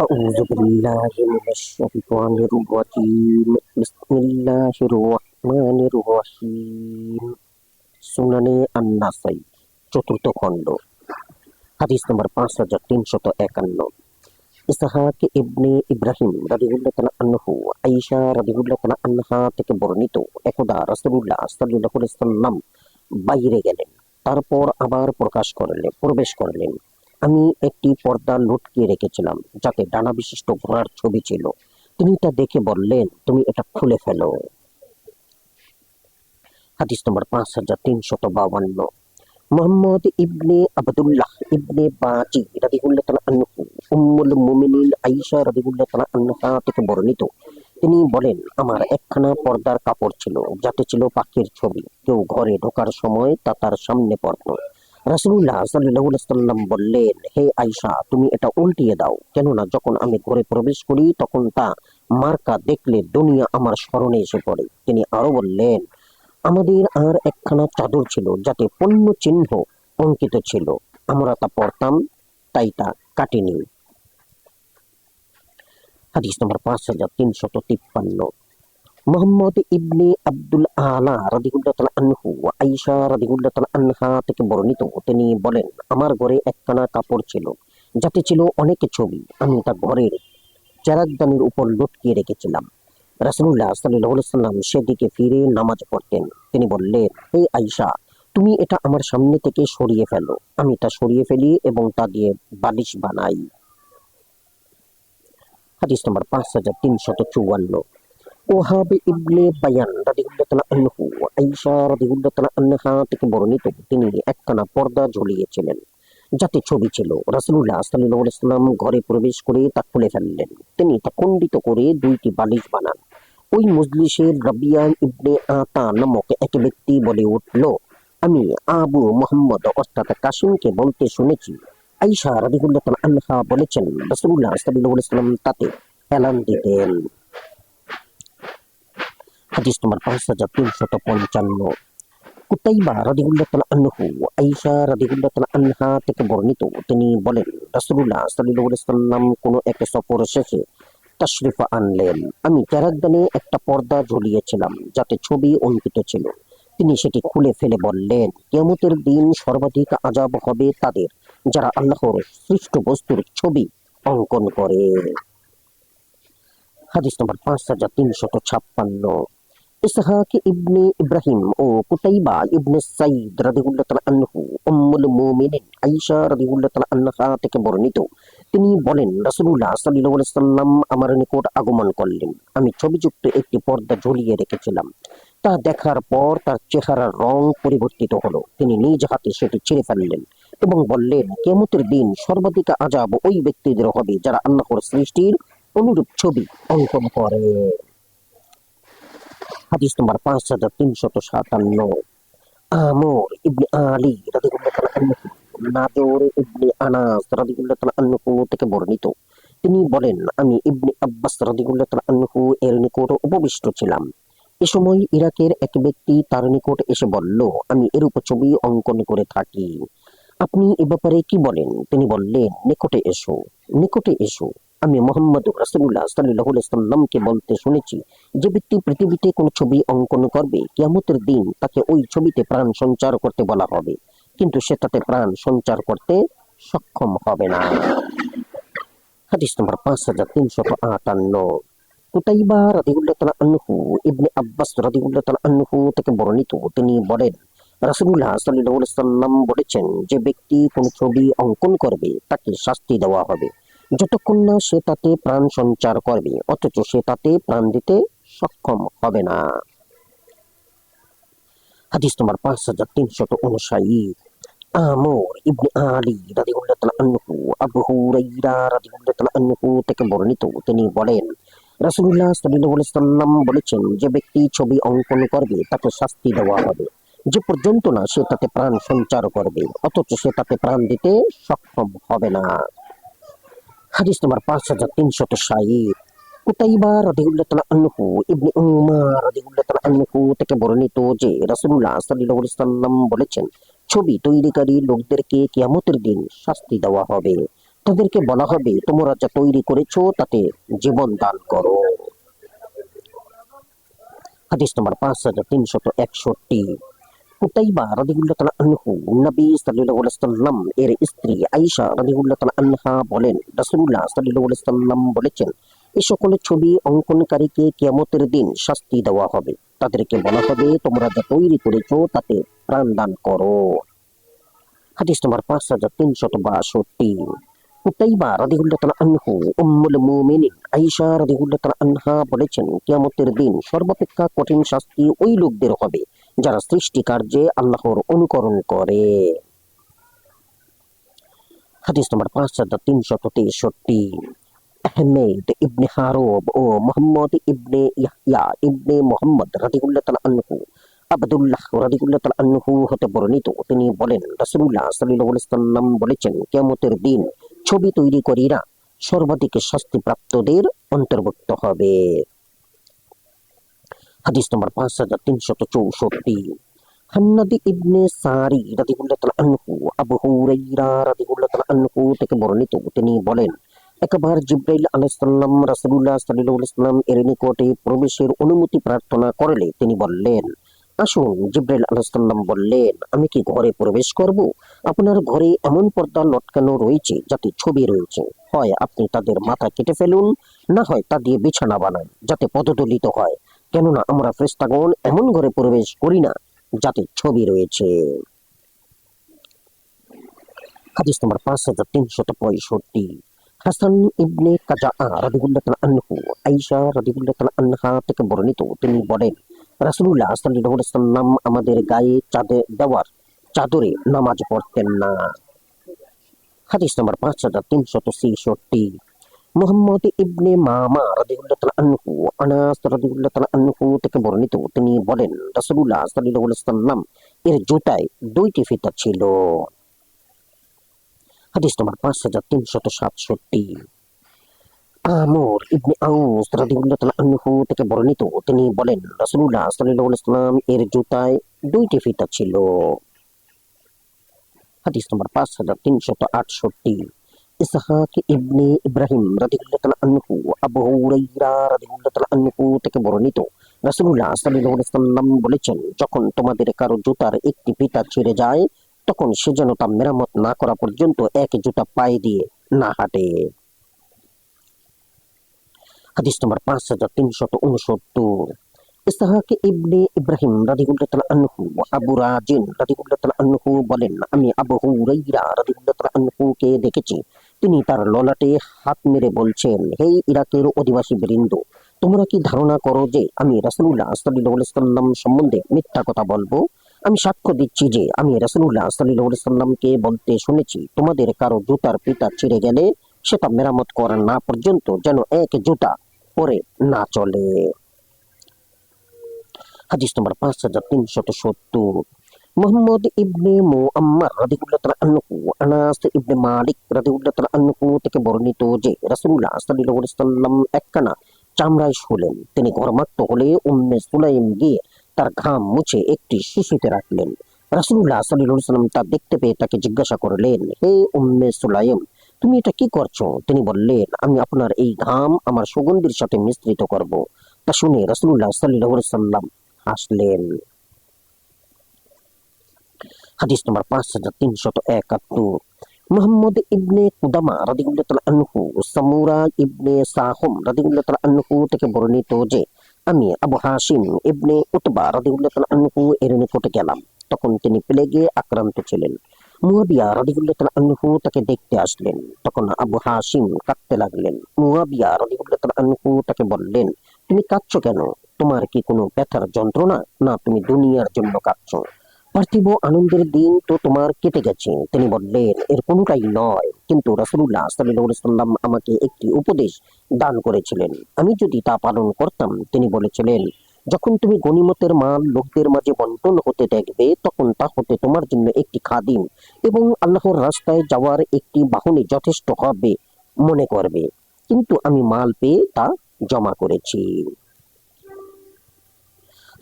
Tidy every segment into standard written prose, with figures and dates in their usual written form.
أعوذ بالله من الشيطان الرجيم بسم الله الرحمن الرحيم সুনানে আন-নাসাই চতুর্থ খণ্ড হাদিস নম্বর 5351 ইসহাক ইবনে ইব্রাহিম রাদিয়াল্লাহু তাআলা আনহু আয়েশা রাদিয়াল্লাহু তাআলা আনহা থেকে বর্ণিত একদা রাসূলুল্লাহ সাল্লাল্লাহু আলাইহি ওয়াসাল্লাম বাইরে গেলেন, তারপর আবার প্রবেশ করলেন। আমি একটি পর্দা লটকিয়ে রেখেছিলাম যাতে ডানা বিশিষ্ট ঘোড়ার ছবি ছিল। তিনি তা দেখে বললেন, তুমি এটা খুলে ফেলো। হাদিস নম্বর 5352 মুহাম্মদ ইবনে আবদুল্লাহ ইবনে বাজি রাদিয়াল্লাহু তাআলা আনহু উম্মুল মুমিনিন আয়েশা রাদিয়াল্লাহু তাআলা আনহা থেকে বর্ণিত, তিনি বলেন, আমার একখানা পর্দার কাপড় ছিল যাতে ছিল পাখির ছবি। কেউ ঘরে ঢোকার সময় তা তার সামনে পড়ত। রাসূলুল্লাহ সাল্লাল্লাহু আলাইহি ওয়াসাল্লাম বললেন, হে আয়েশা, তুমি এটা উল্টিয়ে দাও, কেননা যখন আমি ঘরে প্রবেশ করি তখন তা মার্কা দেখলে দুনিয়া আমার স্মরণে এসে পড়ে। তিনি আরো বললেন, আমাদের আর একখানা চাদর ছিল যাতে পণ্য চিহ্ন অঙ্কিত ছিল, আমরা তা পড়তাম, তাই তা কাটিনি। হাদিস নম্বর 5353 মুহাম্মদ ইবনে আব্দুল আলা রাদিয়াল্লাহু তাআলা আনহু আয়েশা রাদিয়াল্লাহু তাআলা আনহা থেকে বর্ণিত, তিনি বলেন, আমার ঘরে একখানা কাপড় ছিল যাতে ছিল অনেক ছবি। আমি তা ঘরের চেরাগদানির উপর লটকিয়ে রেখেছিলাম। রাসূলুল্লাহ সাল্লাল্লাহু আলাইহি ওয়াসাল্লাম সেদিকে ফিরে নামাজ পড়তেন। তিনি বললেন, হে আয়েশা, তুমি এটা আমার সামনে থেকে সরিয়ে ফেলো। আমি তা সরিয়ে ফেলি এবং তা দিয়ে বালিশ বানাই। হাদিস নম্বর 5354 ওহাব ইবনে বায়ান রাদিয়াল্লাহু তাআলা আনহু আয়েশা রাদিয়াল্লাহু তাআলা আনহা থেকে বর্ণিত, তিনি একখানা পর্দা ঝুলিয়েছিলেন যাতে ছবি ছিল। রাসূলুল্লাহ সাল্লাল্লাহু আলাইহি ওয়াসাল্লাম ঘরে প্রবেশ করে তা খুলে ফেললেন। তিনি তা খণ্ডিত করে দুইটি বালিশ বানান। ওই মজলিসে রাবিয়া ইবনে আতা নামক এক ব্যক্তি বলে উঠল, আমি আবু মুহাম্মদ অর্থাৎ কাসিমকে বলতে শুনেছি, আয়েশা রাদিয়াল্লাহু তাআলা আনহা বলেছেন, রাসূলুল্লাহ সাল্লাল্লাহু আলাইহি ওয়াসাল্লাম তাতে হেলান দিতেন। হাদিস নম্বর 5355 কুতাইবা রাদিয়াল্লাহু তাআলা আনহু আয়েশা রাদিয়াল্লাহু তাআলা আনহা থেকে বর্ণিত, তিনি বলেন, রাসূলুল্লাহ সাল্লাল্লাহু আলাইহি ওয়াসাল্লাম কোন এক সফর শেষে তাশরিফ আনলেন। আমি চেরাগদানে একটা পর্দা ঝুলিয়েছিলাম যাতে ছবি অঙ্কিত ছিল। তিনি সেটি খুলে ফেলে বললেন, কিয়ামতের দিন সর্বাধিক আযাব হবে তাদের যারা আল্লাহর সৃষ্ট বস্তুর ছবি অঙ্কন করে। হাদিস নম্বর 5356 ইসহাক ইবনে ইব্রাহিম ও কুতাইবা ইবনে সাইদ রাদিয়াল্লাহু তাআলা আনহু উম্মুল মুমিনিন আয়েশা রাদিয়াল্লাহু তাআলা আনহা থেকে বর্ণিত, তিনি বলেন, রাসূলুল্লাহ সাল্লাল্লাহু আলাইহি ওয়াসাল্লাম আমার নিকট আগমন করলেন। আমি ছবিযুক্ত একটি পর্দা ঝুলিয়ে রেখেছিলাম। তা দেখার পর তার চেহারার রং পরিবর্তিত হলো। তিনি নিজ হাতে সেটি ছিঁড়ে ফেললেন এবং বললেন, কিয়ামতের দিন সর্বাধিক আযাব ওই ব্যক্তিদের হবে যারা আল্লাহর সৃষ্টির অনুরূপ ছবি অঙ্কন করে। হাদিস নম্বর 5357 আমর ইবনে আলী রাদিয়াল্লাহু তাআলা আনহু নাজর ইবনে আনাস রাদিয়াল্লাহু তাআলা আনহু থেকে বর্ণিত, তিনি বলেন, আমি ইবনে আব্বাস রাদিয়াল্লাহু তাআলা আনহু এর নিকট উপবিষ্ট ছিলাম। এ সময় ইরাকের এক ব্যক্তি তার নিকট এসে বলল, আমি এরূপ ছবি অঙ্কন করে থাকি, আপনি এ ব্যাপারে কি বলেন? তিনি বললেন, নিকটে এসো, নিকটে এসো। আমি মুহাম্মদ রাসূলুল্লাহ সাল্লাল্লাহু আলাইহি ওয়াসাল্লামকে বলতে শুনেছি, যে ব্যক্তি পৃথিবীতে কোন ছবি অঙ্কন করবে, কিয়ামতের দিন তাকে ওই ছবিতে প্রাণ সঞ্চার করতে বলা হবে, কিন্তু সে তাতে প্রাণ সঞ্চার করতে সক্ষম হবে না। হাদিস নম্বর 5358 কুতাইবা রাদিয়াল্লাহু তাআলা আনহু ইবনে আব্বাস রাদিয়াল্লাহু তাআলা আনহু থেকে বর্ণিত, তিনি বলেন, রাসূলুল্লাহ সাল্লাল্লাহু আলাইহি ওয়াসাল্লাম বলেছেন, যে ব্যক্তি কোন ছবি অঙ্কন করবে তাকে শাস্তি দেওয়া হবে যতক্ষণ না সে তাতে প্রাণ সঞ্চার করবে, অথচ সে তাতে প্রাণ দিতে সক্ষম হবে না। হাদিস নম্বর 5359 আমর ইবনে আলী রাদিয়াল্লাহু তাআলা আনহু আবু হুরায়রা রাদিয়াল্লাহু তাআলা আনহু থেকে বর্ণিত, তিনি বলেন, রাসূলুল্লাহ সাল্লাল্লাহু আলাইহি ওয়াসাল্লাম বলেছেন, যে ব্যক্তি ছবি অঙ্কন করবে তাকে শাস্তি দেওয়া হবে যে পর্যন্ত না সে তাতে প্রাণ সঞ্চার করবে, অথচ সে তাতে প্রাণ দিতে সক্ষম হবে না। হাদিস নম্বর 5360 কুতাইবা রাদিয়াল্লাহু তাআলা আনহু ইবনে উমার রাদিয়াল্লাহু তাআলা আনহু থেকে বর্ণিত যে রাসূলুল্লাহ সাল্লাল্লাহু আলাইহি ওয়াসাল্লাম বলেছেন, ছবি তৈরিকারী লোকদেরকে কিয়ামতের দিন শাস্তি দেওয়া হবে। তাদেরকে বলা হবে তোমরা যা তৈরি করেছো তাতে জীবন দান করো। হাদিস নম্বর 5361। কুতাইবা রাদিয়াল্লাহু তাআলা আনহু নবী সাল্লাল্লাহু আলাইহি ওয়াসাল্লাম এর স্ত্রী আয়েশা রাদিয়াল্লাহু তাআলা আনহা বলেন, রাসূলুল্লাহ সাল্লাল্লাহু আলাইহি ওয়াসাল্লাম বলেছেন, এই সকল ছবি অঙ্কনকারীকে কিয়ামতের দিন শাস্তি দেওয়া হবে। তাদেরকে বলা হবে তোমরা যা তৈরি করেছো তাতে প্রাণ দান করো। হাদিস নম্বর 5362। কুতাইবা রাদিয়াল্লাহু তাআলা আনহু উম্মুল মুমিনিন আয়েশা রাদিয়াল্লাহু তাআলা আনহা বলেছেন, কিয়ামতের দিন সর্বাপেক্ষা কঠিন শাস্তি ওই লোকদের হবে যারা সৃষ্টি কার্যে আল্লাহর অনুকরণ করে। হাদিস নম্বর 5363। আহমেদ ইবনে হারব ও মোহাম্মদ ইবনে ইয়াহইয়া ইবনে মুহাম্মদ রাদিয়াল্লাহু তাআলা আনহু আব্দুল্লাহ রাদিয়াল্লাহু তাআলা আনহু হতে বর্ণিত, তিনি বলেন, রাসূলুল্লাহ সাল্লাল্লাহু আলাইহি ওয়াসাল্লাম বলেছেন, কিয়ামতের দিন ছবি তৈরিকারীরা সর্বাধিক শাস্তিপ্রাপ্তদের অন্তর্ভুক্ত হবে। হাদিস নম্বর 5364। হান্নাদ ইবনে সারি রাদিয়াল্লাহু তাআলা আনহু আবু হুরায়রা রাদিয়াল্লাহু তাআলা আনহু থেকে বর্ণিত, তিনি বলেন, একবার জিবরাইল আলাইহিস সালাম রাসূলুল্লাহ সাল্লাল্লাহু আলাইহি ওয়াসাল্লাম এর নিকটে প্রবেশের অনুমতি প্রার্থনা করলে তিনি বললেন, আসুন। জিবরাইল আলাইহিস সালাম বললেন, আমি কি ঘরে প্রবেশ করব? আপনার ঘরে এমন পর্দা লটকানো রয়েছে যাতে ছবি রয়েছে, হয় আপনি তাদের মাথা কেটে ফেলুন, না হয় তা দিয়ে বিছানা বানান যাতে পদদলিত হয়, কেননা আমরা ফেরেশতাগণ এমন ঘরে প্রবেশ করি না যাতে ছবি রয়েছে। হাদিস নম্বর 5365। হাসান ইবনে কাজাআ রাদিয়াল্লাহু তাআলা আনহু আয়েশা রাদিয়াল্লাহু তাআলা আনহা থেকে বর্ণিত, তিনি বলেন, রাসূলুল্লাহ সাল্লাল্লাহু আলাইহি ওয়াসাল্লাম আমাদের গায়ে দেওয়ার চাদরে নামাজ পড়তেন না। হাদিস নম্বর 5366। মুহাম্মদ ইবনে মামা রাদিয়াল্লাহু তাআলা আনহু আনাস রাদিয়াল্লাহু তাআলা আনহু থেকে বর্ণিত, তিনি বলেন, রাসূলুল্লাহ সাল্লাল্লাহু আলাইহি ওয়াসাল্লাম এর জুতায় দুইটি ফিতা ছিল। হাদিস নম্বর 5367। আমর ইবনে আউস রাদিয়াল্লাহু তাআলা আনহু থেকে বর্ণিত, তিনি বলেন, রাসূলুল্লাহ সাল্লাল্লাহু আলাইহি ওয়াসাল্লাম এর জুতায় দুইটি ফিতা ছিল। হাদিস নম্বর 5368। ইসহাক ইবনে ইব্রাহিম রাদিয়াল্লাহু তাআলা আনহু আবু হুরায়রা রাদিয়াল্লাহু তাআলা আনহু থেকে বর্ণিত, রাসূলুল্লাহ সাল্লাল্লাহু আলাইহি ওয়াসাল্লাম বলেছেন, যখন তোমাদের কারো জুতার একটি ফিতা ছিঁড়ে যায় তখন সে যেন তা মেরামত না করা পর্যন্ত এক জুতা পায়ে দিয়ে না হাঁটে। হাদিস নম্বর 5369। ইসহাক ইবনে ইব্রাহিম রাদিয়াল্লাহু তাআলা আনহু আবু রাজিন রাদিয়াল্লাহু তাআলা আনহু বলেন, আমি আবু হুরায়রা রাদিয়াল্লাহু তাআলা আনহুকে দেখেছি, তিনি তার ললাটে হাত মেরে বলছেন, হে ইরাকের অধিবাসী বৃন্দ, তোমরা কি ধারণা করো যে আমি রাসূলুল্লাহ সাল্লাল্লাহু আলাইহি ওয়াসাল্লাম সম্বন্ধে মিথ্যা কথা বলবো? আমি সাক্ষ্য দিচ্ছি যে আমি রাসূলুল্লাহ সাল্লাল্লাহু আলাইহি ওয়াসাল্লামকে বলতে শুনেছি, তোমাদের কারো জুতার ফিতা ছিঁড়ে গেলে সেটা মেরামত করা না পর্যন্ত যেন এক জুতা পরে না চলে। হাদিস নম্বর 5370। মুহাম্মদ ইবনে মুআম্মার রাদিয়াল্লাহু তাআলা আনহু আনাস ইবনে মালিক রাদিয়াল্লাহু তাআলা আনহু থেকে বর্ণিত যে রাসূলুল্লাহ সাল্লাল্লাহু আলাইহি ওয়াসাল্লাম একখানা চামড়ায় শুলেন, তিনি ঘর্মাক্ত হলে উম্মে সুলাইম গিয়ে তার ঘাম মুছে একটি শিশিতে রাখলেন। রাসূলুল্লাহ সাল্লাল্লাহু আলাইহি ওয়াসাল্লাম তা দেখতে পেয়ে তাকে জিজ্ঞাসা করলেন, হে উম্মে সুলাইম, তুমি এটা কি করছো? তিনি বললেন, আমি আপনার এই ঘাম আমার সুগন্ধির সাথে মিশ্রিত করব। তা শুনে রাসূলুল্লাহ সাল্লাল্লাহু আলাইহি ওয়াসাল্লাম হাসলেন। হাদিস নম্বর 5371। মুহাম্মদ ইবনে কুদামা রাদিয়াল্লাহু তাআলা আনহু সামুরা ইবনে সাহুম রাদিয়াল্লাহু তাআলা আনহু থেকে বর্ণিত যে আমি আবু হাশিম ইবনে উতবা রাদিয়াল্লাহু তাআলা আনহু এর নিকটে গেলাম, তখন তিনি প্লেগে আক্রান্ত ছিলেন। মুয়াবিয়া রাদিয়াল্লাহু তাআলা আনহু তাকে দেখতে আসলেন, তখন আবু হাশিম কাঁদতে লাগলেন। মুয়াবিয়া রাদিয়াল্লাহু তাআলা আনহু তাকে বললেন, তুমি কাঁদছো কেন? তোমার কি কোনো ব্যথার যন্ত্রণা, না তুমি দুনিয়ার জন্য কাঁদছো? পার্থিব আনন্দের দিন তো তোমার কেটে গেছে। তিনি বললেন, এর কোনোটাই নয়, কিন্তু রাসূলুল্লাহ সাল্লাল্লাহু আলাইহি ওয়াসাল্লাম আমাকে একটি উপদেশ দান করেছিলেন, আমি যদি তা পালন করতাম। তিনি বলেছিলেন, যখন তুমি গনিমতের মাল লোকদের মাঝে বন্টন হতে দেখবে তখন তা হতে তোমার জন্য একটি খাদিম এবং আল্লাহর রাস্তায় যাওয়ার একটি বাহনে যথেষ্ট হবে মনে করবে, কিন্তু আমি মাল পেয়ে তা জমা করেছি।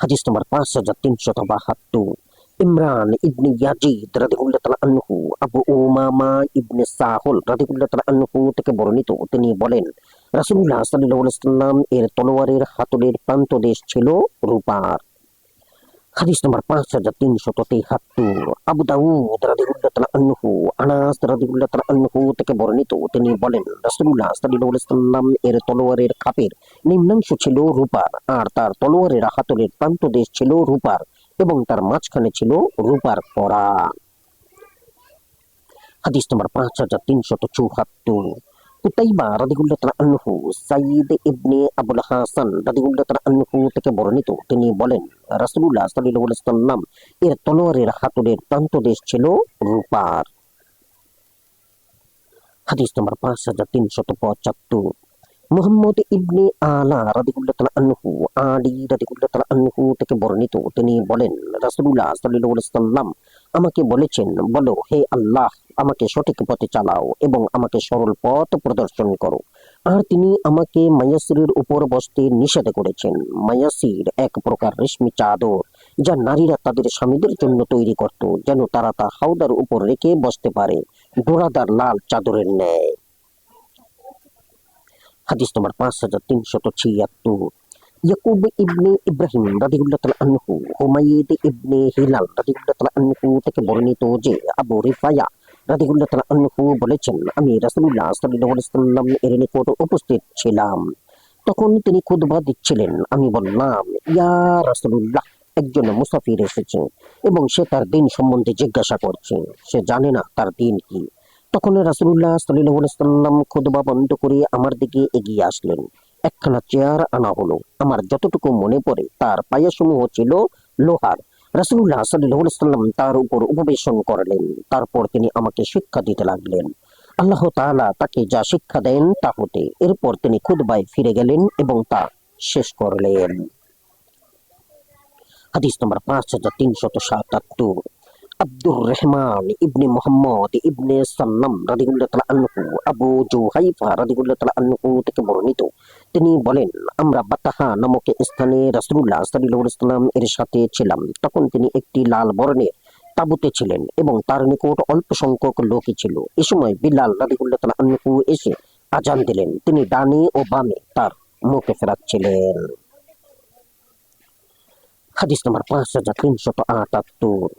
হাদিস নম্বর 5372। ইমরান ইবনে ইয়াজিদ রাদিয়াল্লাহু তাআলা আনহু, আবু উমামা ইবনে সাহল রাদিয়াল্লাহু তাআলা আনহু থেকে বর্ণিত, তিনি বলেন রাসূলুল্লাহ সাল্লাল্লাহু আলাইহি ওয়াসাল্লাম এর তলোয়ারের হাতলের প্রান্তদেশ ছিল রূপার। হাদিস নম্বর 5373। আবু দাউদ রাদিয়াল্লাহু তাআলা আনহু, আনাস রাদিয়াল্লাহু তাআলা আনহু থেকে বর্ণিত, তিনি বলেন রাসূলুল্লাহ সাল্লাল্লাহু আলাইহি ওয়াসাল্লাম এর তলোয়ারের খাপের নিম্নাংশ ছিল রূপার, আর তার তলোয়ারের হাতলের প্রান্তদেশ ছিল রূপার এবং তার মাঝখানে ছিল রূপার কড়া। হাদিস নম্বর 5374। কুতাইবা রাদিয়াল্লাহু তাআলা আনহু, সাইয়্যিদ ইবনে আবুল হাসান রাদিয়াল্লাহু তাআলা আনহু থেকে বর্ণিত, তিনি বলেন রাসূলুল্লাহ সাল্লাল্লাহু আলাইহি ওয়াসাল্লাম এর তলোয়ারের হাতলের প্রান্তদেশ ছিল রূপার। হাদিস নম্বর 5375। মুহাম্মদ ইবনে আলা রাদিয়াল্লাহু তাআলা আনহু, আলী রাদিয়াল্লাহু তাআলা আনহু থেকে বর্ণিত, তিনি বলেন রাসূলুল্লাহ সাল্লাল্লাহু আলাইহি ওয়াসাল্লাম আমাকে বলেছেন, বলো হে আল্লাহ, আমাকে সঠিক পথে চালাও এবং আমাকে সরল পথ প্রদর্শন করো। আর তিনি আমাকে মায়াসিরের উপর বসতে নিষেধ করেছেন। মায়াসির এক প্রকার রেশমি চাদর, যা নারীরা তাদের স্বামীদের জন্য তৈরি করত, যেন তারা তা হাওদার উপর রেখে বসতে পারে, ডোরাদার লাল চাদরের ন্যায়। হাদিস নম্বর 5376। ইয়াকুব ইবনে ইব্রাহিম রাদিয়াল্লাহু তাআলা আনহু, হুমাইদ ইবনে হিলাল রাদিয়াল্লাহু তাআলা আনহু থেকে বর্ণিত যে আবু রিফায়া রাদিয়াল্লাহু তাআলা আনহু বলেছেন, আমি রাসূলুল্লাহ সাল্লাল্লাহু আলাইহি ওয়াসাল্লাম এর নিকট উপস্থিত ছিলাম। তখন তিনি খুতবা দিচ্ছিলেন। আমি বললাম, ইয়া রাসূলুল্লাহ, একজন মুসাফির এসেছে এবং সে তার দিন সম্বন্ধে জিজ্ঞাসা করছে, সে জানে না তার দিন কি। তখন রাসূলুল্লাহ সাল্লাল্লাহু আলাইহি ওয়াসাল্লাম খুতবা বন্ধ করে আমার দিকে এগিয়ে আসলেন। একখানা চেয়ার আনা হলো। আমার যতটুকু মনে পড়ে তার পায়াসমূহ ছিল লোহার। রাসূলুল্লাহ সাল্লাল্লাহু আলাইহি ওয়াসাল্লাম তার উপর উপবেশন করলেন। তারপর তিনি আমাকে শিক্ষা দিতে লাগলেন। আল্লাহ তাআলা তাকে যা শিক্ষা দেন তা হতে। এরপর তিনি খুতবায় ফিরে গেলেন এবং তা শেষ করলেন। হাদিস নম্বর 5377। আব্দুর রহমান ইবনে মুহাম্মদ ইবনে সাল্লাম রাদিয়াল্লাহু তাআলা আনহু, আবু জুহাইফা রাদিয়াল্লাহু তাআলা আনহু থেকে বর্ণিত, তিনি বলেন আমরা বাতাহা নামক স্থানে রাসূলুল্লাহ সাল্লাল্লাহু আলাইহি ওয়াসাল্লাম এর সাথে ছিলাম। তখন তিনি একটি লাল বর্ণের তাঁবুতে ছিলেন এবং তার নিকট অল্প সংখ্যক লোকই ছিল। এ সময় বিলাল রাদিয়াল্লাহু তাআলা আনহু এসে আজান দিলেন। তিনি ডানে ও বামে তার মুখে ফেরাচ্ছিলেন। হাদিস নম্বর 5378।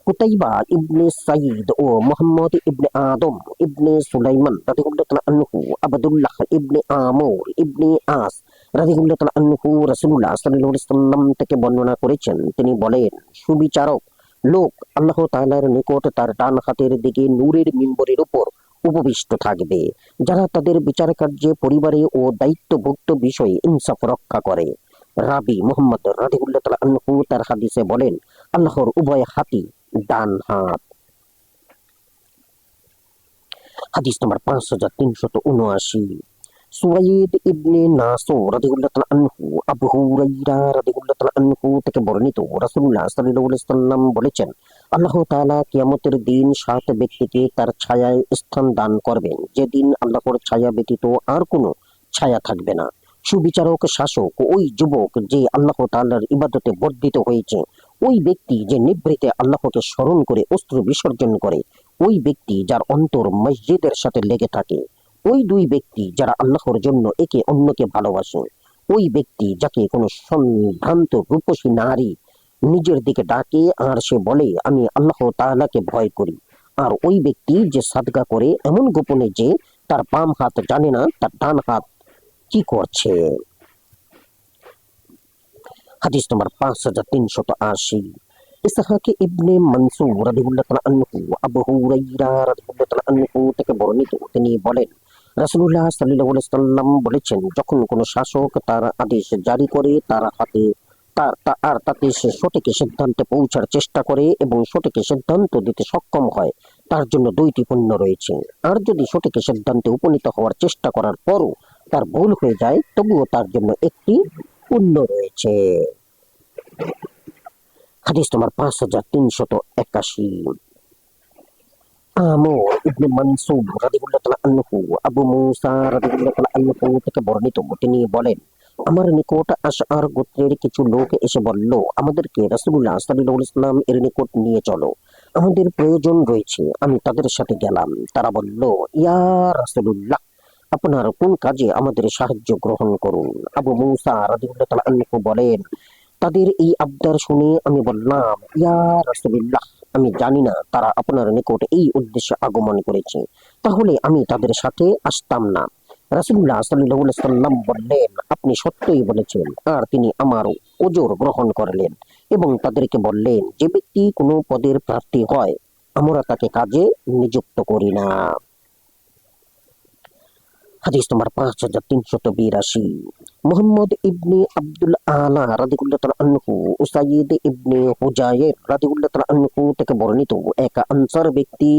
কুতাইবা ইবনে সাইদ ও মুহাম্মদ ইবনে আদম ইবনে সুলাইমান রাদিয়াল্লাহু তাআলা আনহু, আবদুল্লাহ ইবনে আমর ইবনে আস রাদিয়াল্লাহু তাআলা আনহু রাসূলুল্লাহ সাল্লাল্লাহু আলাইহি ওয়াসাল্লাম থেকে বর্ণনা করেছেন, তিনি বলেন সুবিচারক লোক আল্লাহ তাআলার নিকট তার ডান হাতের দিকে নূরের মিম্বরের উপর উপবিষ্ট থাকবে, যারা তাদের বিচার কার্যে পরিবারে ও দায়িত্বভুক্ত বিষয়ে ইনসাফ রক্ষা করে। রাবি মুহাম্মদ রাদিয়াল্লাহু তাআলা আনহু তার হাদিসে বলেন আল্লাহর উভয় হাতই ডান হাত। হাদিস নম্বর 5379। সুয়াইদ ইবনে নাসর রাদিয়াল্লাহু তাআলা আনহু, আবু হুরায়রা রাদিয়াল্লাহু তাআলা আনহু থেকে বর্ণিত, রাসূলুল্লাহ সাল্লাল্লাহু আলাইহি ওয়াসাল্লাম বলেছেন আল্লাহ তাআলা কিয়ামতের দিন 7 ব্যক্তিকে তার ছায়ায় স্থান দান করবেন, যেদিন আল্লাহর ছায়া ব্যতীত আর কোনো ছায়া থাকবে না। সুবিচারক শাসক ওই যুবক যে আল্লাহ তাআলার ইবাদতে বর্ধিত হয়েছে, ওই ব্যক্তি যে নিভৃতে আল্লাহকে স্মরণ করে অশ্রু বিসর্জন করে, ওই ব্যক্তি যার অন্তর মসজিদের সাথে লেগে থাকে, ওই দুই ব্যক্তি যারা আল্লাহর জন্য একে অন্যকে ভালোবাসে, ওই ব্যক্তি যাকে কোনো সম্ভ্রান্ত রূপসী নারী নিজের দিকে ডাকে আর সে বলে আমি আল্লাহ তাআলাকে ভয় করি, আর ওই ব্যক্তি যে সাদকা করে এমন গোপনে যে তার বাম হাত জানে না তার ডান হাত কি করছে। হাদিস নম্বর 5380। ইসহাক ইবনে মানসুর রাদিয়াল্লাহু তাআলা আনহু, আবু হুরায়রা রাদিয়াল্লাহু তাআলা আনহু থেকে বর্ণিত, তিনি বলেন রাসূলুল্লাহ সাল্লাল্লাহু আলাইহি ওয়াসাল্লাম বলেছেন, যখন কোনো শাসক তার আদেশ জারি করে তার হাতে আর তাতে সে সঠিক সিদ্ধান্তে পৌঁছার চেষ্টা করে এবং সঠিক সিদ্ধান্ত দিতে সক্ষম হয়, তার জন্য 2টি পুণ্য রয়েছে। আর যদি সঠিক সিদ্ধান্তে উপনীত হওয়ার চেষ্টা করার পরও তার ভুল হয়ে যায়, তবুও তার জন্য একটি পুণ্য রয়েছে। হাদিস নম্বর 5381। আমর ইবনে মানসুর রাদিয়াল্লাহু তাআলা আনহু, আবু মুসা রাদিয়াল্লাহু তাআলা আনহু থেকে বর্ণিত, তিনি বলেন আমার নিকট আশআর গোত্রের কিছু লোক এসে বলল, আমাদেরকে রাসূলুল্লাহ সাল্লাল্লাহু আলাইহি ওয়াসাল্লাম এর নিকট নিয়ে চলো, আমাদের প্রয়োজন রয়েছে। আমি তাদের সাথে গেলাম। তারা বলল, ইয়া রাসূলুল্লাহ, আপনার কোন কাজে আমাদের সাহায্য গ্রহণ করুন। আবু মুসা রাদিয়াল্লাহু তাআলা আনহু বলেন, তাদের এই আবদার শুনে আমি বললাম, ইয়া রাসূলুল্লাহ, আমি জানি না তারা আপনার নিকট এই উদ্দেশ্যে আগমন করেছে, তাহলে আমি তাদের সাথে আসতাম না। রাসূলুল্লাহ সাল্লাল্লাহু আলাইহি সাল্লাম বললেন, আপনি সত্যই বলেছেন। আর তিনি আমার ওজর গ্রহণ করলেন এবং তাদেরকে বললেন, যে ব্যক্তি কোনো পদের প্রার্থী হয় আমরা তাকে কাজে নিযুক্ত করি না। হাদিস নম্বর 5382। মুহাম্মদ ইবনে আব্দুল আলা রাদিয়াল্লাহু তাআলা আনহু উসাইদ ইবনে হুজায়ের রাদিয়াল্লাহু তাআলা আনহু থেকে বর্ণিত এক আনসার ব্যক্তি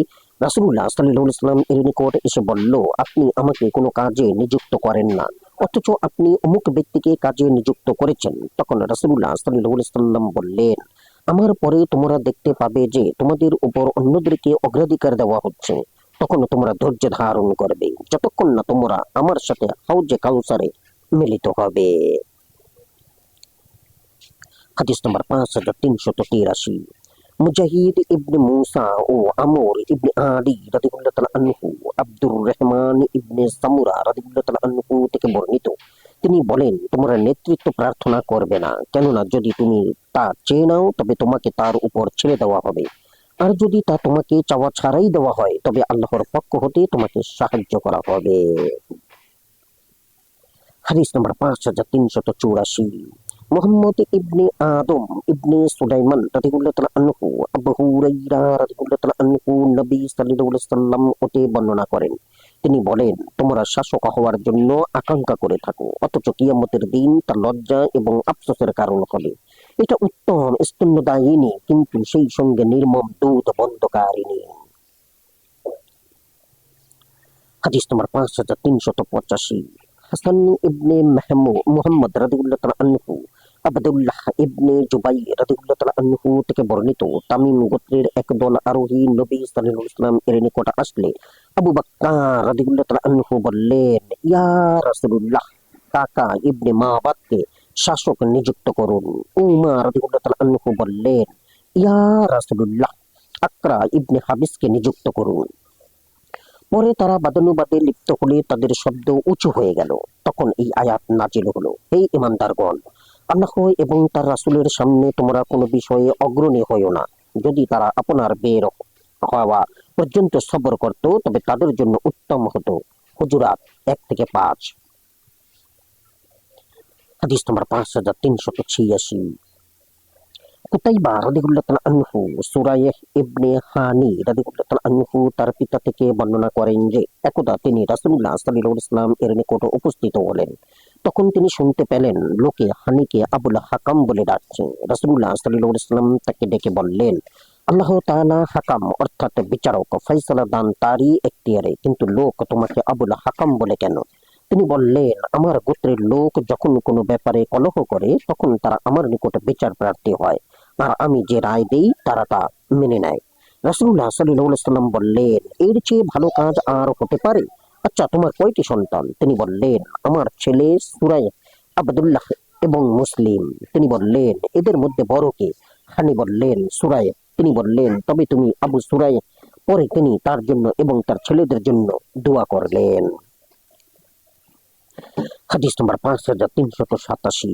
রাসূলুল্লাহ সাল্লাল্লাহু আলাইহি ওয়াসাল্লাম এর নিকট এসে বলল, আপনি আমাকে কোনো কাজে নিযুক্ত করেন না, অথচ আপনি অমুক ব্যক্তিকে কাজে নিযুক্ত করেছেন। তখন রাসূলুল্লাহ সাল্লাল্লাহু আলাইহি ওয়াসাল্লাম বললেন, আমার পরে তোমরা দেখতে পাবে যে তোমাদের উপর অন্যদেরকে অগ্রাধিকার দেওয়া হচ্ছে, তখন তোমরা ধৈর্য ধারণ করবে যতক্ষণ না তোমরা আমার সাথে হাউজে কাউসারে মিলিত হবে। হাদিস নম্বর 5383। মুজাহিদ ইবনে মুসা ও আমর ইবনে আলী রাদিয়াল্লাহু তাআলা আনহু আব্দুর রহমান ইবনে সামুরা রাদিয়াল্লাহু তাআলা আনহু থেকে বর্ণিত, তিনি বলেন, তোমরা নেতৃত্ব প্রার্থনা করবে না, কেননা যদি তুমি তা চেয়ে নাও তবে তোমাকে তার উপর ছেড়ে দেওয়া হবে, আর যদি তা তোমাকে চাওয়া ছাড়াই দেওয়া হয় তবে আল্লাহর পক্ষ হতে তোমাকে সাহায্য করা হবে। হাদিস নম্বর 5384। মুহাম্মদ ইবনে আদম ইবনে সুলাইমান রাদিয়াল্লাহু তাআলা আনহু আবু হুরায়রা রাদিয়াল্লাহু তাআলা আনহু নবী সাল্লাল্লাহু আলাইহি ওয়াসাল্লাম হতে বর্ণনা করেন, তিনি বলেন, তোমরা শাসক হওয়ার জন্য আকাঙ্ক্ষা করে থাকো, অথচ কিয়ামতের দিন তা লজ্জা এবং আফসোসের কারণ হবে। এটা উত্তম স্তন্যদায়িনী, কিন্তু সেই সঙ্গে নির্মম দুধ বন্ধকারিণী। হাদিস নম্বর 5385। হাসান ইবনে মুহাম্মদ রাদিয়াল্লাহু তাআলা আনহু আবদুল্লাহ ইবনে জুবাইর রাদিয়াল্লাহু তাআলা আনহু থেকে বর্ণিত, তামিম গোত্রের একদল আরোহী নবী সাল্লাল্লাহু আলাইহি ওয়াসাল্লাম এর নিকট আসলে আবু বকর রাদিয়াল্লাহু তাআলা আনহু বললেন, ইয়া রাসূলুল্লাহ, কাকা ইবনে মাবাদকে শাসক নিযুক্ত করুন। উমর রাদিয়াল্লাহু তাআলা আনহু বললেন, ইয়া রাসূলুল্লাহ, আকরা ইবনে হাবিসকে নিযুক্ত করুন। পরে তারা বাদানুবাদে লিপ্ত হলে তাদের শব্দ উঁচু হয়ে গেল। তখন এই আয়াত নাজিল হলো, হে ঈমানদারগণ, আল্লাহ এবং তার রাসূলের সামনে তোমরা কোনো বিষয়ে অগ্রণী হইও না। যদি তারা আপনার বের হওয়া পর্যন্ত সবর করত তবে তাদের জন্য উত্তম হতো। হুজুরাত 1-5। হাদিস নম্বর 5386। কুতাইবা রাদিয়াল্লাহু তাআলা আনহু সুরাইহ ইবনে হানি রাদিয়াল্লাহু তাআলা আনহু তার পিতা থেকে বর্ণনা করেন যে একদা তিনি রাসূলুল্লাহ সাল্লাল্লাহু আলাইহি ওয়াসাল্লাম এর নিকট উপস্থিত হলেন। তখন তিনি শুনতে পেলেন লোকে হানিকে আবুল হাকাম বলে ডাকছে। রাসূলুল্লাহ সাল্লাল্লাহু আলাইহি ওয়াসাল্লাম তাকে ডেকে বললেন, আল্লাহ তাআলা হাকাম অর্থাৎ বিচারক, ফয়সালা দান তারই এখতিয়ারে, কিন্তু লোক তোমাকে আবুল হাকাম বলে কেন? তিনি বললেন, আমার গোত্রের লোক যখন কোনো ব্যাপারে কলহ করে তখন তারা আমার নিকট বিচার প্রার্থী হয়, আর আমি যে রায় দেই তারা তা মেনে নেয়। রাসূলুল্লাহ সাল্লাল্লাহু আলাইহি ওয়াসাল্লাম বললেন, এর চেয়ে ভালো কাজ আর হতে পারে? আচ্ছা, তোমার কয়টি সন্তান? তিনি বললেন, আমার ছেলে সুরাই, আব্দুল্লাহ এবং মুসলিম। তিনি বললেন, এদের মধ্যে বড় কে? হানি বললেন, সুরাই। তিনি বললেন, তবে তুমি আবু সুরাই। পরে তিনি তার জন্য এবং তার ছেলেদের জন্য দোয়া করলেন। হাদিস নম্বর 5387।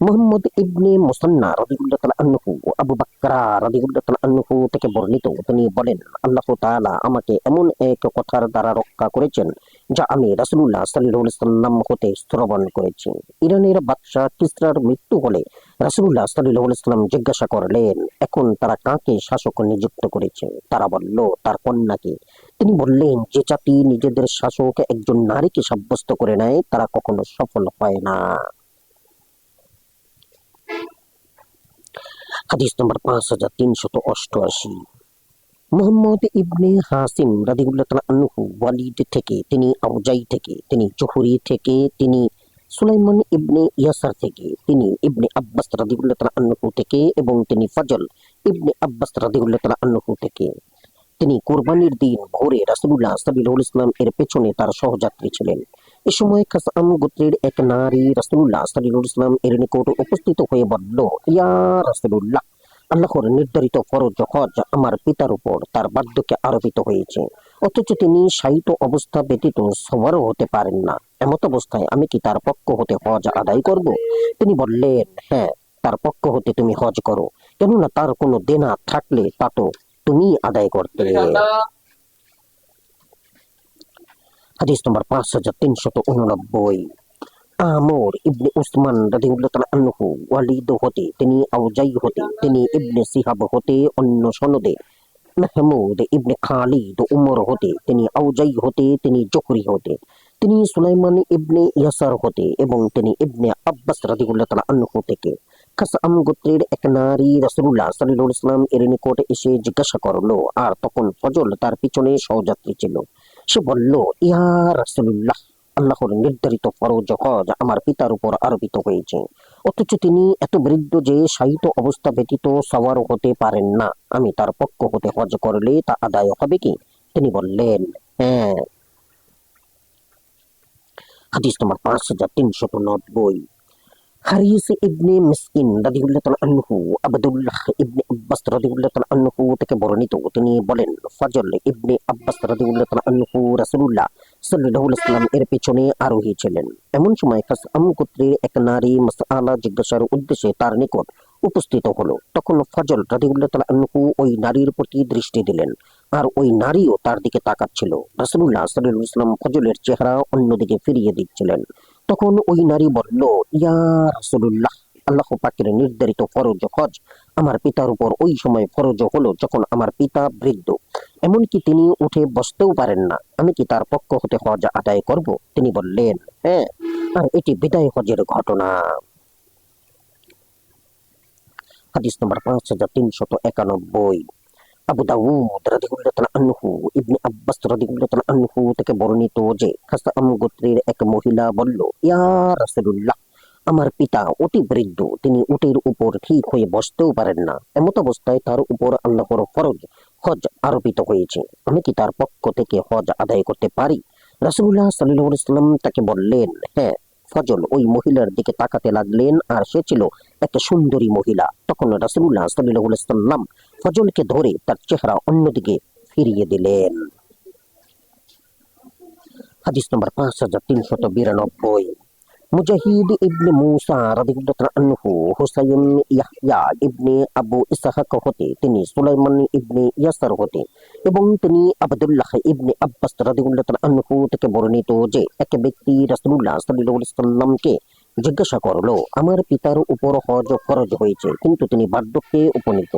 মুহাম্মদ ইবনে মুসান্না রাদিয়াল্লাহু তাআলা আনহু আবু বকর রাদিয়াল্লাহু তাআলা আনহু থেকে বর্ণিত, তিনি বলেন, আল্লাহ তাআলা আমাকে এমন এক কথার দ্বারা রক্ষা করেছেন যা আমি রাসূলুল্লাহ সাল্লাল্লাহু আলাইহি ওয়াসাল্লাম হতে শ্রবণ করেছি। ইরানের বাদশা কিসরার মৃত্যু হলে রাসূলুল্লাহ সাল্লাল্লাহু আলাইহি ওয়াসাল্লাম জিজ্ঞাসা করলেন, এখন তারা কাকে শাসক নিযুক্ত করেছে? তারা বলল, তার কন্যাকে। তিনি বললেন, যে জাতি নিজেদের শাসক একজন নারীকে সাব্যস্ত করে নেয় তারা কখনো সফল হয় না। হাদিস নম্বর 5388। মুহাম্মদ ইবনে হাসিম রাদিয়াল্লাহু তাআলা আনহু ওয়ালিদ থেকে, তিনি আউজাই থেকে, তিনি জুহরি থেকে, তিনি সুলাইমান ইবনে ইয়াসার থেকে, তিনি ইবনে আব্বাস রাদিয়াল্লাহু তাআলা আনহু থেকে এবং তিনি ফজল ইবনে আব্বাস রাদিয়াল্লাহু তাআলা আনহু থেকে। তিনি কুরবানির দিন ভোরে রাসূলুল্লাহ সাল্লাল্লাহু আলাইহি ওয়াসাল্লাম এর পেছনে তার সহযাত্রী ছিলেন। এ সময় খাসআম গোত্রের এক নারী রাসূলুল্লাহ সাল্লাল্লাহু আলাইহি ওয়াসাল্লাম এর নিকট উপস্থিত হয়ে বলল, ইয়া রাসূলুল্লাহ, আল্লাহর নির্ধারিত ফরজ হজ আমার পিতার উপর তার বার্ধক্যে আরোপিত হয়েছে, অথচ তিনি শায়িত অবস্থা ব্যতীত সওয়ারও হতে পারেন না। এমত অবস্থায় আমি কি তার পক্ষ হতে হজ আদায় করব? তিনি বললেন, হ্যাঁ, তার পক্ষ হতে তুমি হজ করো, কেননা তার কোনো দেনা থাকলে তা তো তুমি আদায় করতে। হাদিস নম্বর 5389। আমর ইবনে উসমান রাদিয়াল্লাহু তাআলা আনহু ওয়ালিদ হতে, তিনি আউজাই হতে, তিনি ইবনে সিহাব হতে, অন্য সনদে মাহমুদ ইবনে খালিদ উমর হতে, তিনি আউজাই হতে, তিনি জোহরি হতে, তিনি সুলাইমান ইবনে ইয়াসার হতে এবং তিনি ইবনে আব্বাস রাদিয়াল্লাহু তাআলা আনহু থেকে। খাসআম গোত্রের এক নারী রাসূলুল্লাহ সাল্লাল্লাহু আলাইহি ওয়াসাল্লাম এর নিকট এসে জিজ্ঞাসা করলো, আর তখন ফজল তার পিছনে সহযাত্রী ছিল। সে বলল, ইয়া রাসূলুল্লাহ, আল্লাহর নির্ধারিত ফরজ হজ আমার পিতার উপর আরোপিত হয়েছে, অথচ তিনি এত বৃদ্ধ যে শায়িত অবস্থা ব্যতীত সওয়ার হতে পারেন না। আমি তার পক্ষ হতে হজ করলে তা আদায় হবে কি? তিনি বললেন, হ্যাঁ। হাদিস নম্বর 5390। হারিস ইবনে মিসকিন রাদিয়াল্লাহু তাআলা আনহু আব্দুল্লাহ ইবনে আব্বাস রাদিয়াল্লাহু তাআলা আনহু থেকে বর্ণিত, তিনি বলেন, ফজল ইবনে আব্বাস রাদিয়াল্লাহু তাআলা আনহু রাসূলুল্লাহ সাল্লাল্লাহু আলাইহি ওয়াসাল্লাম এর পেছনে আরোহী ছিলেন। এমন সময় খাসআম গোত্রের এক নারী মাসআলা জিজ্ঞাসার উদ্দেশ্যে তার নিকট উপস্থিত হলো। তখন ফজল রাদিয়াল্লাহু তাআলা আনহু ওই নারীর প্রতি দৃষ্টি দিলেন, আর ওই নারীও তার দিকে তাকাচ্ছিল। রাসূলুল্লাহ সাল্লাল্লাহু আলাইহি ওয়াসাল্লাম ফজলের চেহারা অন্যদিকে ফিরিয়ে দিচ্ছিলেন। তখন ওই নারী বলল, ইয়া রাসূলুল্লাহ, আল্লাহ পাকের নির্ধারিত ফরজ হজ আমার পিতার উপর ওই সময় ফরজ হলো যখন আমার পিতা বৃদ্ধ, এমনকি তিনি উঠে বসতেও পারেন না। আমি কি তার পক্ষ হতে হজ আদায় করব? তিনি বললেন, হ্যাঁ। আর এটি বিদায় হজের ঘটনা। হাদিস নম্বর 5391। আবু দাউদ রাদিয়াল্লাহু তাআলা আনহু ইবনে আব্বাস রাদিয়াল্লাহু তাআলা আনহু থেকে বর্ণিত যে খাসআম গোত্রের এক মহিলা বলল, ইয়া রাসূলুল্লাহ, আমার পিতা অতি বৃদ্ধ, তিনি উটের উপর ঠিক হয়ে বসতেও পারেন না। এমত অবস্থায় তার উপর আল্লাহর ফরজ হজ আরোপিত হয়েছে, আমি কি তার পক্ষ থেকে হজ আদায় করতে পারি? রাসূলুল্লাহ সাল্লাল্লাহু আলাইহি ওয়াসাল্লাম তাকে বললেন, হ্যাঁ। ফজল ওই মহিলার দিকে তাকাতে লাগলেন, আর সে ছিল একটা সুন্দরী মহিলা। তখন রাসূলুল্লাহ সাল্লাল্লাহু আলাইহি ওয়াসাল্লাম ফজলকে ধরে তার চেহারা অন্যদিকে ফিরিয়ে দিলেন। হাদিস নম্বর 5392। মুজাহিদ ইবনে মুসা রাদিয়াল্লাহু তাআলা আনহু হুসাইন ইয়াহইয়া ইবনে আবু ইসহাক হতে, তিনি সুলাইমান ইবনে ইয়াসার হতে এবং তিনি আব্দুল্লাহ ইবনে আব্বাস রাদিয়াল্লাহু তাআলা আনহু থেকে বর্ণিত যে এক ব্যক্তি রাসূলুল্লাহ সাল্লাল্লাহু আলাইহি ওয়াসাল্লামকে জিজ্ঞাসা করলো, আমার পিতার উপর হজ ফরজ হয়েছে, কিন্তু তিনি বার্ধক্যে উপনীত,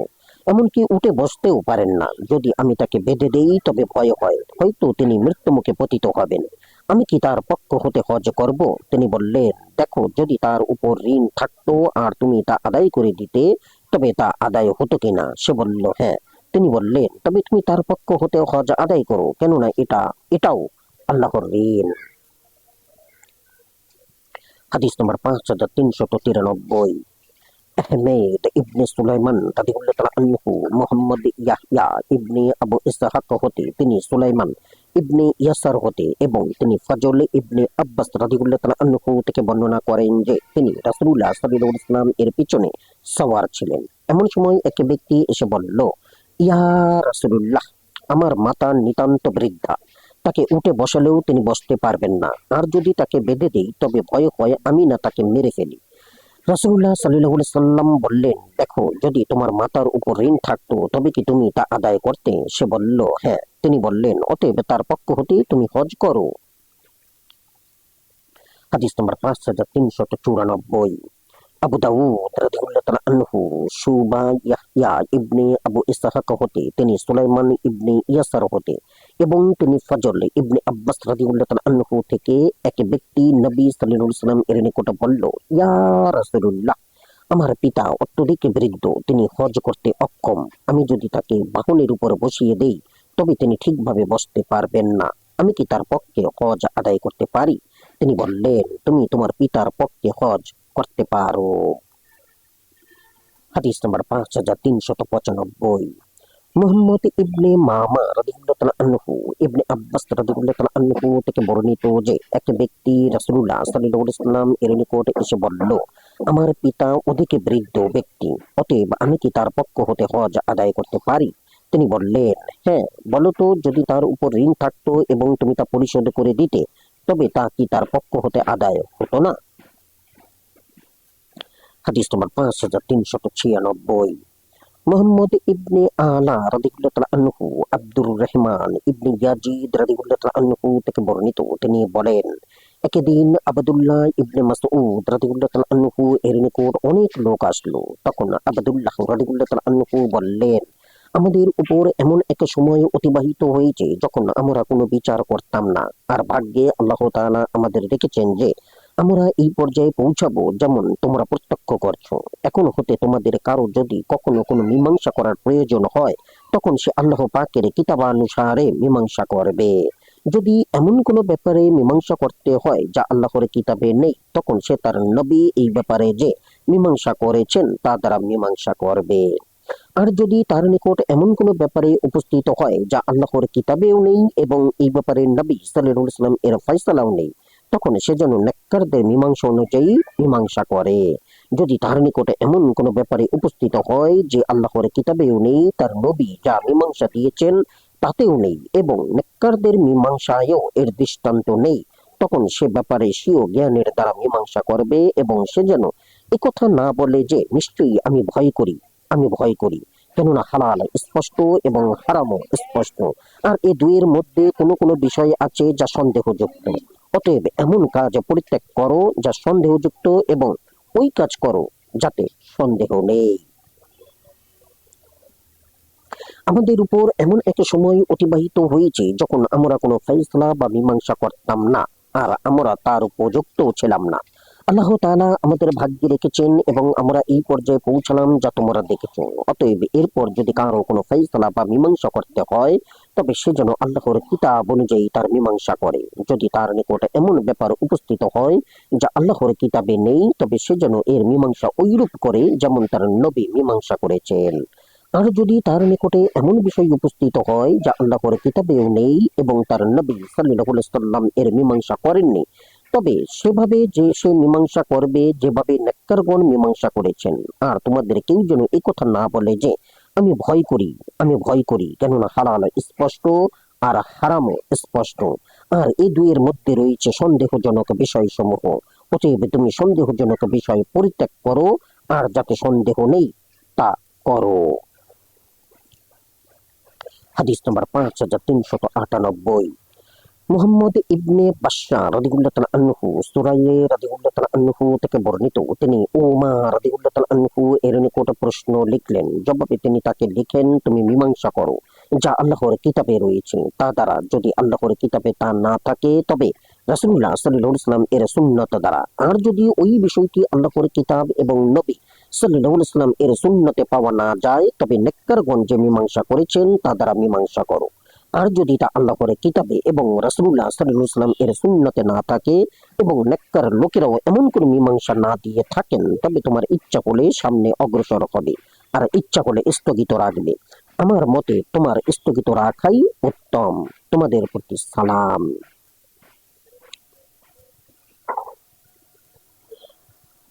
এমনকি উঠে বসতেও পারেন না। যদি আমি তাকে বেঁধে দেই তবে ভয় হয়, হয়তো তিনি মৃত্যুমুখে পতিত হবেন। আমি কি তার পক্ষ হতে হজ করব? তিনি বললেন, দেখো, যদি তার উপর ঋণ থাকতো আর তুমি তা আদায় করে দিতে, তবে তা আদায় হতো কিনা? সে বলল, হ্যাঁ। তিনি বললেন, তবে তুমি তার পক্ষ হতে হজ আদায় করো, কেননা এটাও আল্লাহর ঋণ। হাদিস নম্বর 5393। আহমেদ ইবনে সুলাইমান রাদিয়াল্লাহু তাআলা আনহু মুহাম্মদ ইয়াহইয়া ইবনে আবু ইসহাক হতে, তিনি সুলাইমান ইবনে ইয়াসার হতে এবং তিনি ফজল ইবনে আব্বাস রাদিয়াল্লাহু তাআলা আনহু থেকে বর্ণনা করেন যে তিনি রাসূলুল্লাহ সাল্লাল্লাহু আলাইহি ওয়াসাল্লাম এর পিছনে সওয়ার ছিলেন। এমন সময় এক ব্যক্তি এসে বলল, ইয়া রাসূলুল্লাহ, আমার মাতা নিতান্ত বৃদ্ধা, তাকে উঠে বসালেও তিনি বসতে পারবেন না, আর যদি তাকে বেঁধে দেই তবে ভয় হয় আমি না তাকে মেরে ফেলি। রাসূলুল্লাহ সাল্লাল্লাহু আলাইহি সাল্লাম বললেন, দেখো, যদি তোমার মাতার উপর ঋণ থাকতো তবে কি তুমি তা আদায় করতে? সে বলল, হ্যাঁ। তিনি বললেন, অতএব তার পক্ষ হতে তুমি হজ করো। হাদিস নম্বর 5394। আবু দাউদ রাদিয়াল্লাহু তাআলা আনহু শুবা ইয়াহইয়া ইবনে আবু ইসহাক হতে, তিনি সুলাইমান ইবনে ইয়াসার হতে এবং তিনি ফজল ইবনে আব্বাস রাদিয়াল্লাহু তাআলা আনহু থেকে এক ব্যক্তি নবী সাল্লাল্লাহু আলাইহি ওয়াসাল্লাম এর নিকট বলল, ইয়া রাসূলুল্লাহ, আমার পিতা অত্যধিক বৃদ্ধ, তিনি হজ করতে অক্ষম। আমি যদি তাকে বাহনের উপর বসিয়ে দেই তবে তিনি ঠিকভাবে বসতে পারবেন না। আমি কি তার পক্ষে হজ আদায় করতে পারি? তিনি বললেন, তুমি তোমার পিতার পক্ষে হজ করতে পারো। হাদিস নম্বর 5395। মুহাম্মদ ইবনে মামা রাদিয়াল্লাহু তাআলা আনহু ইবনে আব্বাস রাদিয়াল্লাহু তাআলা আনহু থেকে বর্ণিত যে এক ব্যক্তি রাসূলুল্লাহ সাল্লাল্লাহু আলাইহি ওয়াসাল্লাম এর নিকট এসে বলল, আমার পিতা অধিক বৃদ্ধ ব্যক্তি, অতএব আমি কি তার পক্ষ হতে হজ আদায় করতে পারি? তিনি বললেন, হ্যাঁ, বলো তো, যদি তার উপর ঋণ থাকতো এবং তুমি তা পরিশোধ করে দিতে, তবে তা কি তার পক্ষ হতে আদায় হতো না? হাদিস নম্বর 5396। মুহাম্মদ ইবনে আলা রাদিয়াল্লাহু তাআলা আনহু আব্দুর রহমান ইবনে ইয়াজিদ রাদিয়াল্লাহু তাআলা আনহু থেকে বর্ণিত, তিনি বলেন, একদিন আবদুল্লাহ ইবনে মাসউদ রাদিয়াল্লাহু তাআলা আনহু এর নিকট অনেক লোক আসলো। তখন আবদুল্লাহ রাদিয়াল্লাহু তাআলা আনহু বললেন, আমাদের উপর এমন এক সময় অতিবাহিত হয়েছে যখন আমরা কোনো বিচার করতাম না, আর ভাগ্যে আল্লাহ তাআলা আমাদের রেখেছেন যে আমরা এই পর্যায়ে পৌঁছাবো যেমন তোমরা প্রত্যক্ষ করছো। এখন হতে তোমাদের কারো যদি কখনো কোনো মীমাংসা করার প্রয়োজন হয়, তখন সে আল্লাহ পাকের কিতাবানুসারে মীমাংসা করবে। যদি এমন কোনো ব্যাপারে মীমাংসা করতে হয় যা আল্লাহর কিতাবে নেই, তখন সে তার নবী এই ব্যাপারে যে মীমাংসা করেছেন তা দ্বারা মীমাংসা করবে। আর যদি তার নিকট এমন কোনো ব্যাপারে উপস্থিত হয় যা আল্লাহর কিতাবেও নেই এবং এই ব্যাপারে নবী সাল্লাল্লাহু আলাইহি ওয়াসাল্লাম এর ফয়সালাও নেই, তখন সে যেন নেককারদের মীমাংসা অনুযায়ী মীমাংসা করে। যদি তার নিকটে এমন কোনো ব্যাপারে উপস্থিত হয় যে আল্লাহর কিতাবেও নেই, তার নবী যা মীমাংসা দিয়েছেন তাতেও নেই এবং নেককারদের মীমাংসায়ও এর দৃষ্টান্ত নেই, তখন সে ব্যাপারে স্বীয় জ্ঞানের দ্বারা মীমাংসা করবে এবং সে যেন একথা না বলে যে নিশ্চয়ই আমি ভয় করি, আমি ভয় করি, কেননা হালাল স্পষ্ট এবং হারামও স্পষ্ট, আর এ দুইয়ের মধ্যে কোনো কোনো বিষয় আছে যা সন্দেহযুক্ত। অতএব এমন কাজ পরিত্যাগ করো যা সন্দেহযুক্ত এবং ওই কাজ করো যাতে সন্দেহ নেই। আমাদের উপর এমন একটা সময় অতিবাহিত হয়েছে যখন আমরা কোনো ফয়সালা বা মীমাংসা করতাম না, আর আমরা তার উপযুক্ত ছিলাম না। আল্লাহ তাআলা আমাদের ভাগ্যে রেখেছেন এবং আমরা এই পর্যায়ে পৌঁছালাম যা তোমরা দেখেছো। অতএব এরপর যদি কারো কোনো ফয়সালা বা মীমাংসা করতে হয়, তবে সে যেন আল্লাহর কিতাব অনুযায়ী তার মীমাংসা করে। যদি তার নিকট এমন ব্যাপার উপস্থিত হয় যা আল্লাহর কিতাবে নেই, তবে সে যেন এর মীমাংসা ওইরূপ করে যেমন তার নবী মীমাংসা করেছেন। আর যদি তার নিকটে এমন বিষয় উপস্থিত হয় যা আল্লাহর কিতাবেও নেই এবং তার নবী সাল্লাল্লাহু আলাইহি ওয়াসাল্লাম এর মীমাংসা করেননি, তবে সেভাবে যে সে মীমাংসা করবে যেভাবে নেককারগণ মীমাংসা করেছেন। আর তোমাদের কেউ যেন এই কথা না বলে যে আমি ভয় করি, আমি ভয় করি, কেননা হালাল স্পষ্ট আর হারামও স্পষ্ট, আর এই দুইয়ের মধ্যে রয়েছে সন্দেহজনক বিষয়সমূহ। অতএব তুমি সন্দেহজনক বিষয় পরিত্যাগ করো, আর যাতে সন্দেহ নেই তা করো। হাদিস নম্বর 5398। মুহাম্মদ ইবনে বাশশার রাদিয়াল্লাহু তাআলা আনহু সুরাইয়া রাদিয়াল্লাহু তাআলা আনহু থেকে বর্ণিত, তিনি উমর রাদিয়াল্লাহু তাআলা আনহু এর নিকট প্রশ্ন লিখলেন। জবাবে তিনি তাকে লিখেন, তুমি মীমাংসা করো যা আল্লাহর কিতাবে রয়েছে, তা দ্বারা। যদি আল্লাহর কিতাবে তা না থাকে, তবে রাসূলুল্লাহ সাল্লাল্লাহু আলাইহি ওয়াসাল্লাম এর সুন্নাত দ্বারা। আর যদি ওই বিষয়টি আল্লাহর কিতাব এবং নবী সাল্লাল্লাহু আলাইহি ওয়াসাল্লাম এর সুন্নতে পাওয়া না যায়, তবে নেককারগণ যে মীমাংসা করেছেন তা দ্বারা মীমাংসা করো। আর যদি তা আল্লাহর কিতাবে এবং রাসূলুল্লাহ সাল্লাল্লাহু আলাইহি ওয়াসাল্লাম এর সুন্নতে না থাকে এবং নেককার লোকেরাও এমন কোন মীমাংসা না দিয়ে থাকেন, তবে তোমার ইচ্ছা করলে সামনে অগ্রসর হবে আর ইচ্ছা করলে স্থগিত রাখবে। আমার মতে তোমার স্থগিত রাখাই উত্তম। তোমাদের প্রতি সালাম।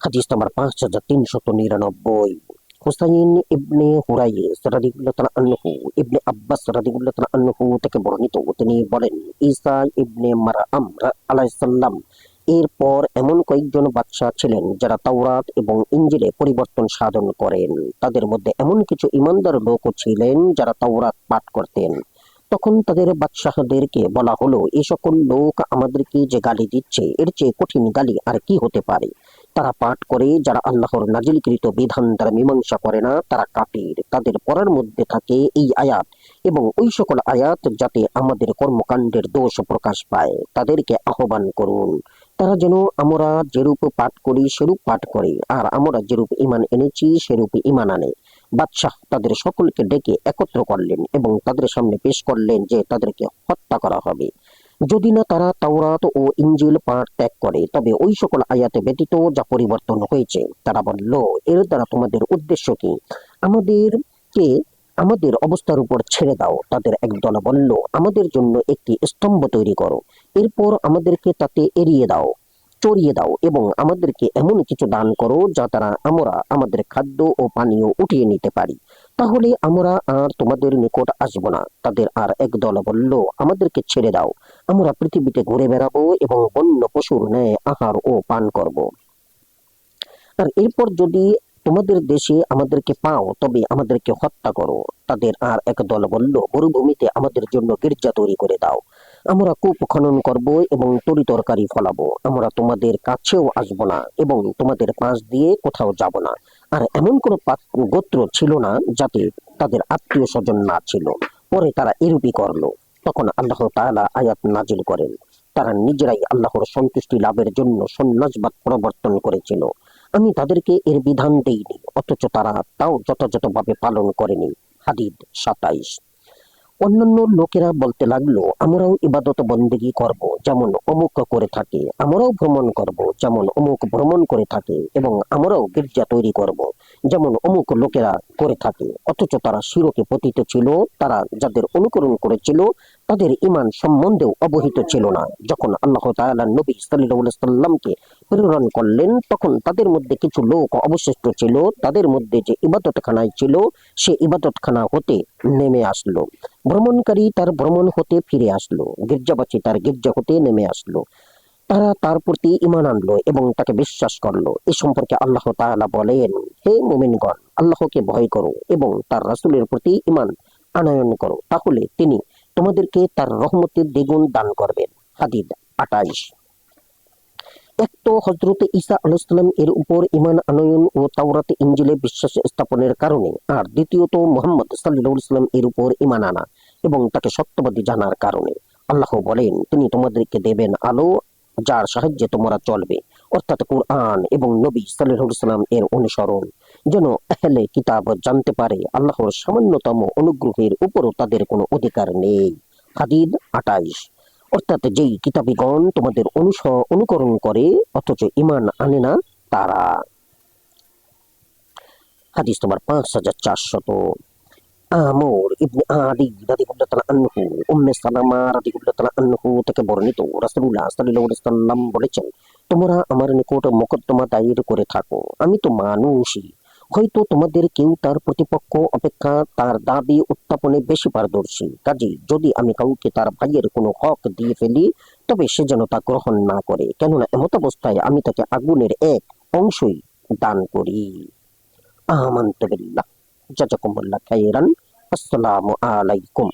হাদিস নাম্বার 5399। হুসাইন ইবনে হুরাইস রাদিয়াল্লাহু তাআলা আনহু ইবনে আব্বাস রাদিয়াল্লাহু তাআলা আনহু থেকে বর্ণিত, তিনি বলেন, ঈসা ইবনে মারয়াম আলাইহিস সালাম এরপর এমন কয়েকজন বাদশা ছিলেন যারা তাওরাত এবং ইনজিলে পরিবর্তন সাধন করেন। তাদের মধ্যে এমন কিছু ঈমানদার লোকও ছিলেন যারা তাওরাত পাঠ করতেন। তখন তাদের বাদশাহদেরকে বলা হলো, এই সকল লোক আমাদেরকে যে গালি দিচ্ছে, এর চেয়ে কঠিন গালি আর কি হতে পারে। তারা পাঠ করে যারা আল্লাহর নাজিলকৃত বিধান দ্বারা মীমাংসা করে না, তারা কাফির। তাদের পড়ার মধ্যে থাকে এই আয়াত এবং ওই সকল আয়াত যাতে আমাদের কর্মকাণ্ডের দোষ প্রকাশ পায়। তাদেরকে আহ্বান করুন, তারা যেন আমরা যেরূপ পাঠ করি সেরূপ পাঠ করে, আর আমরা যেরূপ ঈমান এনেছি সেরূপ ঈমান আনে। বাদশাহ তাদের সকলকে ডেকে একত্র করলেন এবং তাদের সামনে পেশ করলেন যে তাদেরকে হত্যা করা হবে যদি না তারা তাওরাত ও ইনজিল পাঠ ত্যাগ করে, তবে ওই সকল আয়াতে ব্যতীত যা পরিবর্তন হয়েছে। তারা বলল, এর দ্বারা তোমাদের উদ্দেশ্য কি? আমাদেরকে আমাদের অবস্থার উপর ছেড়ে দাও। তাদের একদল বলল, আমাদের জন্য একটি স্তম্ভ তৈরি করো, এরপর আমাদেরকে তাতে এড়িয়ে দাও, চড়িয়ে দাও এবং আমাদেরকে এমন কিছু দান করো যা দ্বারা আমরা আমাদের খাদ্য ও পানীয় উঠিয়ে নিতে পারি, তাহলে আমরা আর তোমাদের নিকট আসব না। তাদের আর একদল বলল, আমাদেরকে ছেড়ে দাও, আমরা পৃথিবীতে ঘুরে বেড়াবো এবং বন্য পশুর ন্যায় আহার ও পান করব। আর এরপর যদি তোমাদের দেশে আমাদেরকে পাও তবে আমাদেরকে হত্যা করো। তাদের আর এক দল বলল, মরুভূমিতে আমাদের জন্য গির্জা তৈরি করে দাও, আমরা কূপ খনন করব এবং তরি তরকারি ফলাবো, আমরা তোমাদের কাছেও আসব না এবং তোমাদের পাশ দিয়ে কোথাও যাব না। আর এমন কোনো গোত্র ছিল না যাতে তাদের আত্মীয় স্বজন না ছিল। পরে তারা এরূপই করলো। তখন আল্লাহ তাআলা আয়াত নাজিল করেন। তারা নিজেরাই আল্লাহর সন্তুষ্টি লাভের জন্য সন্ন্যাসবাদ প্রবর্তন করেছিল। আমি তাদেরকে এর বিধান দেইনি, অথচ তারা তাও যথাযথভাবে পালন করেনি। হাদিদ 27। অন্যান্য লোকেরা বলতে লাগলো, আমরাও ইবাদত বন্দেগী করব যেমন অমুক করে থাকে, আমরাও ভ্রমণ করব যেমন অমুক ভ্রমণ করে থাকে, এবং আমরাও গির্জা তৈরি করব যেমন অমুক লোকেরা করে থাকে। অথচ তারা শিরকে পতিত ছিল। তারা যাদের অনুকরণ করেছিল তাদের ঈমান সম্বন্ধেও অবহিত ছিল না। যখন আল্লাহ তাআলা নবী সাল্লাল্লাহু আলাইহি সাল্লামকে প্রেরণ করলেন তখন তাদের মধ্যে কিছু লোক অবশিষ্ট ছিল। তাদের মধ্যে যে ইবাদতখানায় ছিল সে ইবাদতখানা হতে নেমে আসলো, ভ্রমণকারী তার ভ্রমণ হতে ফিরে আসলো, গির্জাবাসী তার গির্জা হতে নেমে আসলো। তারা তার প্রতি ঈমান আনলো এবং তাকে বিশ্বাস করলো। এ সম্পর্কে আল্লাহ তাআলা বলেন, হে মুমিনগণ, আল্লাহকে ভয় করো এবং তার রাসূলের প্রতি ঈমান আনয়ন করো, তাহলে তিনি তোমাদেরকে তার রহমতের দ্বিগুণ দান করবেন। হাদিদ 28। এক তো হযরত ঈসা আলাইহিস সালাম এর উপর ঈমান আনয়ন ও তাওরাত ইনজিলে বিশ্বাস স্থাপনের কারণে, আর দ্বিতীয়ত মুহাম্মদ সাল্লাল্লাহু আলাইহি সাল্লাম এর উপর ঈমান আনা এবং তাকে সত্যবাদী জানার কারণে। আল্লাহ বলেন, তিনি তোমাদেরকে দেবেন আলো যার সাহায্যে তোমরা চলবে, অর্থাৎ কুরআন এবং নবী সাল্লাল্লাহু আলাইহি সাল্লাম এর অনুসরণ, যেন আহলে কিতাব জানতে পারে আল্লাহর সামান্যতম অনুগ্রহের উপরও তাদের কোনো অধিকার নেই। হাদিদ 28। অর্থাৎ যেই কিতাবীগণ তোমাদের অনুকরণ করে অথচ ঈমান আনে না তারা। হাদিস তোমার 5400। আমর ইবনে আদি রাদিয়াল্লাহু তাআলা আনহু উম্মে সালামা রাদিয়াল্লাহু তাআলা আনহু থেকে বর্ণিত, রাসূলুল্লাহ সাল্লাল্লাহু আলাইহি সাল্লাম বলেছেন, তোমরা আমার নিকট মোকদ্দমা দায়ের করে থাকো, আমি তো মানুষই, হয়তো তোমাদের কেউ তার প্রতিপক্ষ অপেক্ষা তার দাবি উত্থাপনে বেশি পারদর্শী। কাজেই যদি আমি কাউকে তার ভাইয়ের কোনো হক দিয়ে ফেলি তবে সে যেন তা গ্রহণ না করে, কেননা এমত অবস্থায় আমি তাকে আগুনের এক অংশই দান করি। আমানতু বিল্লাহ। জাযাকুমুল্লাহ খাইরান। আসসালামু আলাইকুম।